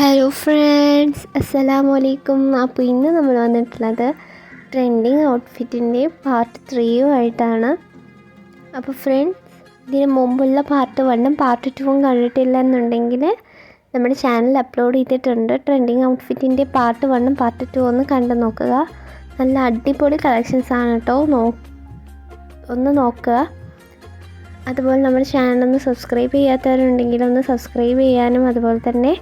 Hello friends, അസ്സലാമു അലൈക്കും. അപ്പോൾ ഇന്ന് നമ്മൾ വന്നിട്ടുള്ളത് ട്രെൻഡിങ് ഔട്ട്ഫിറ്റിൻ്റെ പാർട്ട് 3 ആയിട്ടാണ്. അപ്പോൾ ഫ്രണ്ട്സ്, ഇതിന് മുമ്പുള്ള പാർട്ട് 1ഉം പാർട്ട് 2ഉം കണ്ടിട്ടില്ല എന്നുണ്ടെങ്കിൽ നമ്മുടെ ചാനൽ അപ്ലോഡ് ചെയ്തിട്ടുണ്ട്. ട്രെൻഡിങ് ഔട്ട്ഫിറ്റിൻ്റെ പാർട്ട് 1ഉം പാർട്ട് 2 ഒന്ന് കണ്ടു നോക്കുക. നല്ല അടിപൊളി കളക്ഷൻസ് ആണ് കേട്ടോ. ഒന്ന് നോക്കുക. അതുപോലെ നമ്മുടെ ചാനലൊന്ന് സബ്സ്ക്രൈബ് ചെയ്യാത്തവരുണ്ടെങ്കിൽ ഒന്ന് സബ്സ്ക്രൈബ് ചെയ്യാനും അതുപോലെ തന്നെ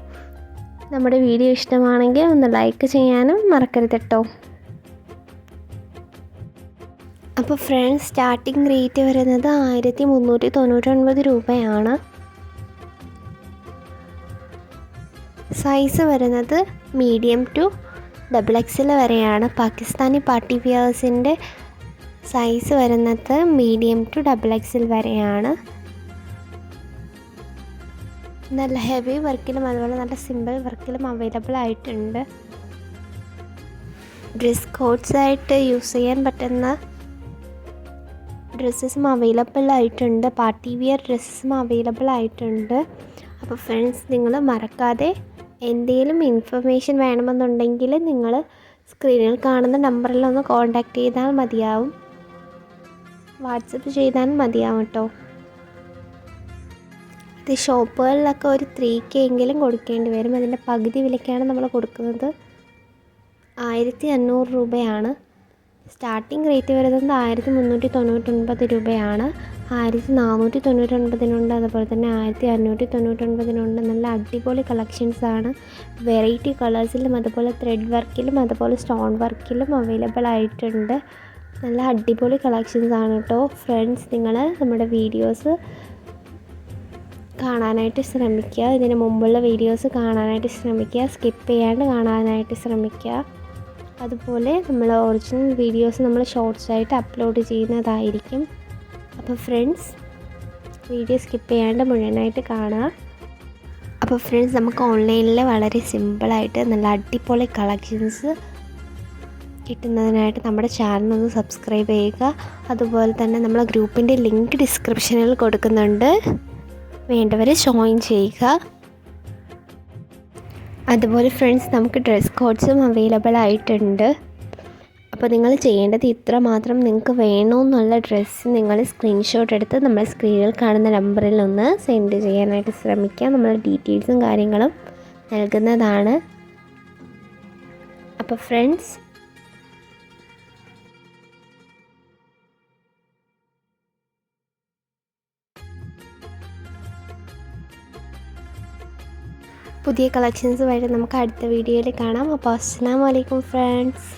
നമ്മുടെ വീഡിയോ ഇഷ്ടമാണെങ്കിൽ ഒന്ന് ലൈക്ക് ചെയ്യാനും മറക്കരുത് കേട്ടോ. അപ്പോൾ ഫ്രണ്ട്സ്, സ്റ്റാർട്ടിംഗ് റേറ്റ് വരുന്നത് 1399 രൂപയാണ്. സൈസ് വരുന്നത് മീഡിയം ടു XXL വരെയാണ്. പാകിസ്ഥാനി പാർട്ടി വിയേഴ്സിൻ്റെ സൈസ് വരുന്നത് മീഡിയം ടു XXL വരെയാണ്. നല്ല ഹെവി വർക്കിലും അതുപോലെ നല്ല സിമ്പിൾ വർക്കിലും അവൈലബിൾ ആയിട്ടുണ്ട്. ഡ്രസ് കോഡ്സായിട്ട് യൂസ് ചെയ്യാൻ പറ്റുന്ന ഡ്രസ്സസും അവൈലബിൾ ആയിട്ടുണ്ട്. പാർട്ടി വിയർ ഡ്രസ്സസും അവൈലബിൾ ആയിട്ടുണ്ട്. അപ്പോൾ ഫ്രണ്ട്സ്, നിങ്ങൾ മറക്കാതെ എന്തെങ്കിലും ഇൻഫർമേഷൻ വേണമെന്നുണ്ടെങ്കിൽ നിങ്ങൾ സ്ക്രീനിൽ കാണുന്ന നമ്പറിലൊന്ന് കോൺടാക്റ്റ് ചെയ്താൽ മതിയാവും. വാട്സപ്പ് ചെയ്താൽ മതിയാവും കേട്ടോ. ഇത് ഷോപ്പുകളിലൊക്കെ ഒരു 3K എങ്കിലും കൊടുക്കേണ്ടി വരും. അതിൻ്റെ പകുതി വിലയ്ക്കാണ് നമ്മൾ കൊടുക്കുന്നത്. 1500 രൂപയാണ്. സ്റ്റാർട്ടിംഗ് റേറ്റ് വരുന്നത് 1399 രൂപയാണ്. 1499 അതുപോലെ തന്നെ 1599 നല്ല അടിപൊളി കളക്ഷൻസാണ്. വെറൈറ്റി കളേഴ്സിലും അതുപോലെ ത്രെഡ് വർക്കിലും അതുപോലെ സ്റ്റോൺ വർക്കിലും അവൈലബിൾ ആയിട്ടുണ്ട്. നല്ല അടിപൊളി കളക്ഷൻസാണ് കേട്ടോ. ഫ്രണ്ട്സ്, നിങ്ങൾ നമ്മുടെ വീഡിയോസ് കാണാനായിട്ട് ശ്രമിക്കുക. ഇതിന് മുമ്പുള്ള വീഡിയോസ് കാണാനായിട്ട് ശ്രമിക്കുക. സ്കിപ്പ് ചെയ്യാണ്ട് കാണാനായിട്ട് ശ്രമിക്കുക. അതുപോലെ നമ്മൾ ഒറിജിനൽ വീഡിയോസ് നമ്മൾ ഷോർട്സായിട്ട് അപ്ലോഡ് ചെയ്യുന്നതായിരിക്കും. അപ്പോൾ ഫ്രണ്ട്സ്, വീഡിയോ സ്കിപ്പ് ചെയ്യാണ്ട് മുഴുവനായിട്ട് കാണുക. അപ്പോൾ ഫ്രണ്ട്സ്, നമുക്ക് ഓൺലൈനിൽ വളരെ സിമ്പിളായിട്ട് നല്ല അടിപൊളി കളക്ഷൻസ് കിട്ടുന്നതിനായിട്ട് നമ്മുടെ ചാനലൊന്ന് സബ്സ്ക്രൈബ് ചെയ്യുക. അതുപോലെ തന്നെ നമ്മളെ ഗ്രൂപ്പിൻ്റെ ലിങ്ക് ഡിസ്ക്രിപ്ഷനിൽ കൊടുക്കുന്നുണ്ട്. വേണ്ടവർ ജോയിൻ ചെയ്യുക. അതുപോലെ ഫ്രണ്ട്സ്, നമുക്ക് ഡ്രസ് കോഡ്സും അവൈലബിൾ ആയിട്ടുണ്ട്. അപ്പോൾ നിങ്ങൾ ചെയ്യേണ്ടത് ഇത്ര മാത്രം. നിങ്ങൾക്ക് വേണമെന്നുള്ള ഡ്രസ്സ് നിങ്ങൾ സ്ക്രീൻഷോട്ട് എടുത്ത് നമ്മൾ സ്ക്രീനിൽ കാണുന്ന നമ്പറിൽ ഒന്ന് സെൻഡ് ചെയ്യാനായിട്ട് ശ്രമിക്കുക. നമ്മൾ ഡീറ്റെയിൽസും കാര്യങ്ങളും നൽകുന്നതാണ്. അപ്പോൾ ഫ്രണ്ട്സ്, പുതിയ കളക്ഷൻസ് വരെ നമുക്ക് അടുത്ത വീഡിയോയിൽ കാണാം. അപ്പോൾ അസ്സലാമു അലൈക്കും ഫ്രണ്ട്സ്.